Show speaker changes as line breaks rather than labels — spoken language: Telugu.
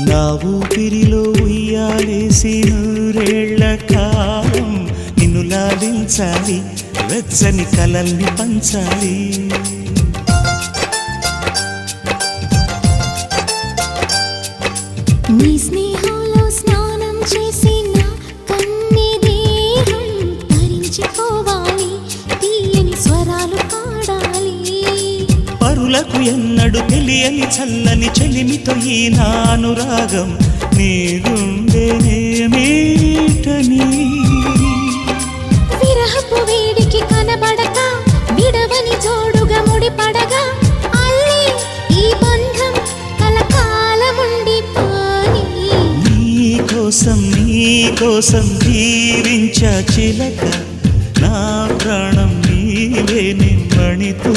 నా ఊపిరిలో ఉయ్యాలేసి నూరేళ్ల కాలం నిన్ను లాలించాలి, వెచ్చని కలల్ని పంచాలి.
నీ స్నేహంలో స్నానం చేసి నా కన్ని దేహం తరించిపోవాలి, తీయని స్వరాలు పాడాలి.
పరులకు ఎన్నడు తెలియని చల్లని చెలిమితో ఈ నా అనురాగం నీ గుండెనేమీటని.
విరహపు వేడికి కనబడక విడవని జోడుగా ముడిపడగా అల్లే ఈ బంధం కలకాలముండిపోని.
నీకోసం జీవించ చిలక, నా ప్రాణం నీవే నిమ్మణితో